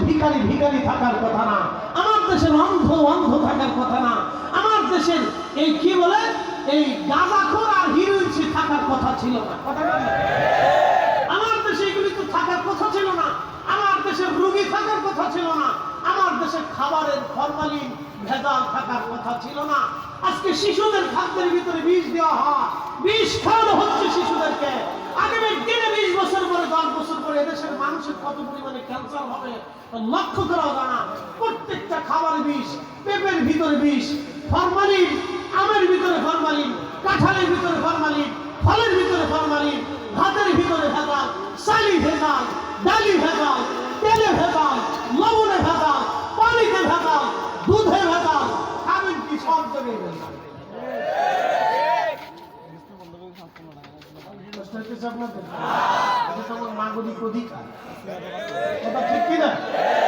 ভিখারি ভিখারি থাকার কথা না, আমার দেশের অন্ধ অন্ধ থাকার কথা না, আমার দেশের এই কি বলে এই গাঁজাখোর আর হিরোইন থাকার কথা ছিল না। কথা বলেন, আমার দেশে এগুলি তো থাকার কথা ছিল না, আমার দেশের রোগী থাকার কথা ছিল না, আমার দেশে খাবারের ফরমালিন ভেজাল থাকার কথা ছিল না। আজকে শিশুদের খাদ্যের ভিতরে বিষ দেওয়া হয়, বিষ খাওয়ানো হচ্ছে শিশুদেরকে। আগামী দিনে 20 বছর পরে 10 বছর পরে এদেশের মানুষের কত পরিমাণে ক্যান্সার হবে লক্ষ্য করা যায় না। প্রত্যেকটা খাবারে বিষ, পেঁপের ভিতরে বিষ, ফরমালিন, আমের ভিতরে ফরমালিন, কাঁঠালের ভিতরে ফরমালিন, ফলের ভিতরে ফরমালিন, ভাতের ভিতরে ভেজাল, চালি ভেজাল, ডালি ভেজাল, তেলে ভেজাল, লবণে ভেজাল, পানিতে ভেজাল, দুধে ভেজাল, খাবেন কি সব জায়গায় ভেজাল। নাগরিক অধিকার